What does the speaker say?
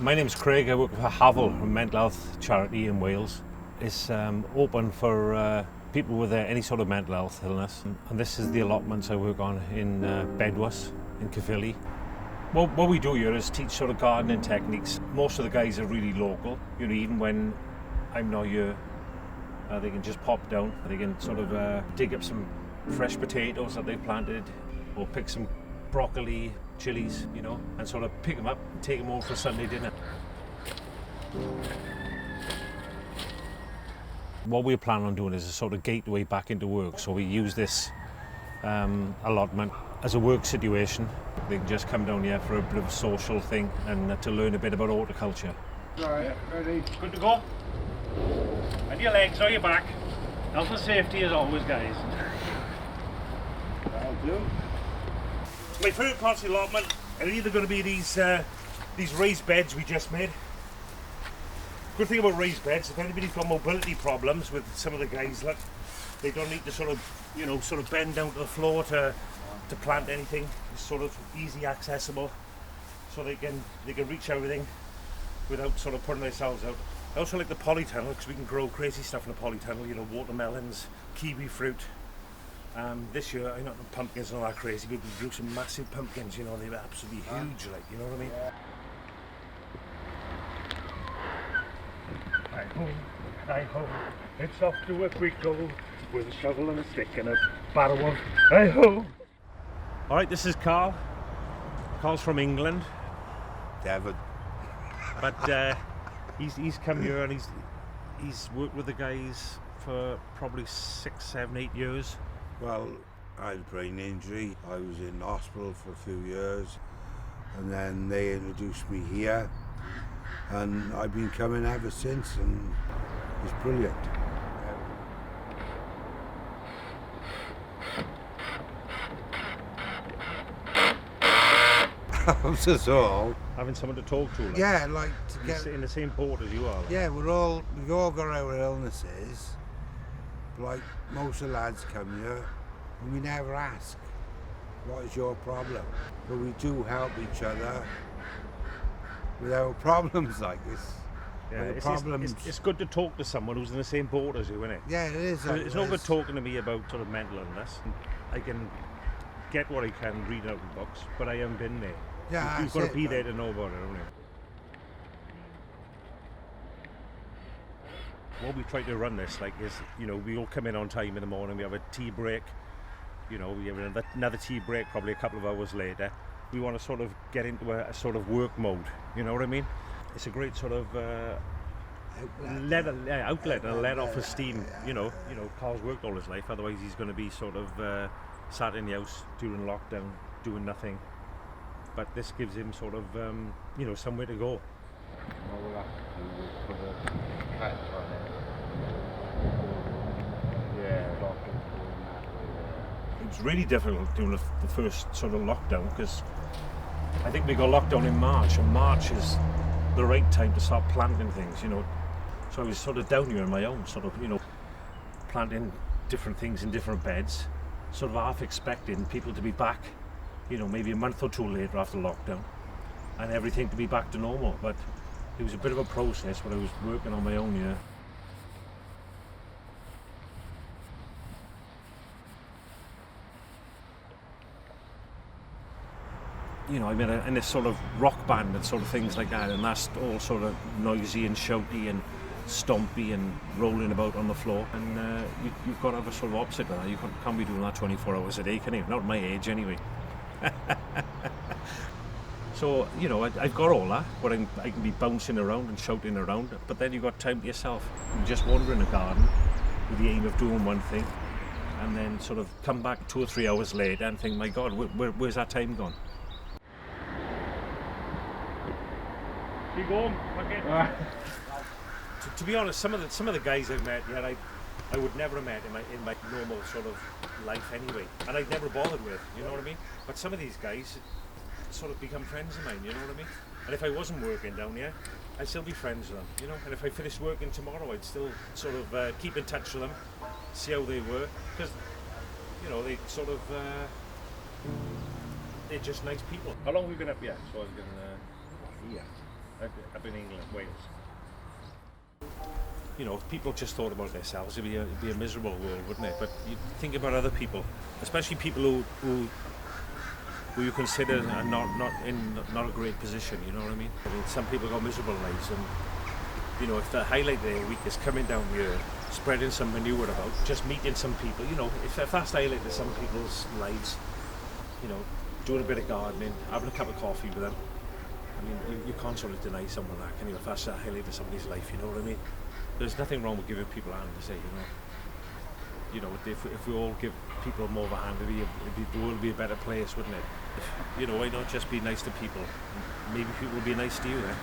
My name's Craig. I work for Havel, a mental health charity in Wales. It's open for people with any sort of mental health illness. And this is the allotments I work on in Bedwas, in Caerphilly. What we do here is teach sort of gardening techniques. Most of the guys are really local. You know, even when I'm not here, they can just pop down. They can sort of dig up some fresh potatoes that they've planted, or pick some broccoli, chilies, you know, and sort of pick them up and take them home for Sunday dinner. What we're planning on doing is a sort of gateway back into work. So we use this allotment as a work situation. They can just come down here for a bit of a social thing and to learn a bit about horticulture. Right, ready? Good to go? And your legs or your back. Health and safety as always, guys. That'll do. My favourite parts of the allotment are either going to be these raised beds we just made. Good thing about raised beds, if anybody's got mobility problems with some of the guys, look, they don't need to sort of bend down to the floor to plant anything. It's sort of easy accessible, so they can reach everything without sort of putting themselves out. I also like the polytunnel because we can grow crazy stuff in the polytunnel. You know, watermelons, kiwi fruit. This year, I know the pumpkins are not that crazy, but we grew some massive pumpkins. You know, they were absolutely huge. Like, you know what I mean? Hi ho, it's off to work we go, with a shovel and a stick and a barrow of hi ho. Alright, this is Carl. Carl's from England. Devon. But he's come here and he's worked with the guys for probably 6, 7, 8 years. Well, I had a brain injury. I was in hospital for a few years, and then they introduced me here, and I've been coming ever since, and it's brilliant. That's all. Having someone to talk to. Like, Yeah, like to he's get. in the same boat as you are. Like. Yeah, we all got our illnesses. Like most of the lads come here, and we never ask, what is your problem? But we do help each other with our problems like this. Yeah, But it's good to talk to someone who's in the same boat as you, isn't it? Yeah, it is. So it's no good talking to me about sort of mental illness. I can get what I can reading out in books, but I haven't been there. Yeah, You've got to be there to know about it, haven't you? What we try to run this like is, you know, we all come in on time in the morning, we have a tea break, you know, we have another tea break probably a couple of hours later. We want to sort of get into a sort of work mode, you know what I mean? It's a great sort of outlet and a let off of steam, you know. Carl's worked all his life, otherwise he's going to be sort of sat in the house during lockdown, doing nothing. But this gives him sort of, you know, somewhere to go. It was really difficult during the first sort of lockdown because I think we got locked down in March, and March is the right time to start planting things, you know. So I was sort of down here on my own, sort of, you know, planting different things in different beds, sort of half expecting people to be back, you know, maybe a month or two later after lockdown, and everything to be back to normal. But it was a bit of a process when I was working on my own here. You know, I'm in this sort of rock band and sort of things like that, and that's all sort of noisy and shouty and stompy and rolling about on the floor. And you've got to have a sort of opposite of that. You can't be doing that 24 hours a day, can you? Not at my age, anyway. So, you know, I've got all that, but I can be bouncing around and shouting around, but then you've got time to yourself. You just wander in the garden with the aim of doing one thing, and then sort of come back 2 or 3 hours later and think, my God, where's that time gone? Keep going. Okay. To be honest, some of the guys I've met, yeah, I would never have met in my normal sort of life anyway, and I'd never bothered with, you know what I mean? But some of these guys sort of become friends of mine, you know what I mean? And if I wasn't working down here, I'd still be friends with them, you know? And if I finished working tomorrow, I'd still sort of keep in touch with them, see how they were, because, you know, they sort of, they're just nice people. How long have we been up here? So I've been here up in England, Wales. You know, if people just thought about themselves, it'd be a miserable world, wouldn't it? But you think about other people, especially people who you consider are not a great position. You know what I mean? I mean, some people got miserable lives, and you know, if the highlight of their week is coming down here, spreading some manure about, just meeting some people, you know, if that's the highlight of some people's lives, you know, doing a bit of gardening, having a cup of coffee with them. I mean, you can't sort of deny someone that, can you? If that's the highlight of somebody's life, you know what I mean? There's nothing wrong with giving people a hand to say, you know, if we all give people more of a hand, the world would be a better place, wouldn't it? You know, why not just be nice to people? Maybe people will be nice to you then.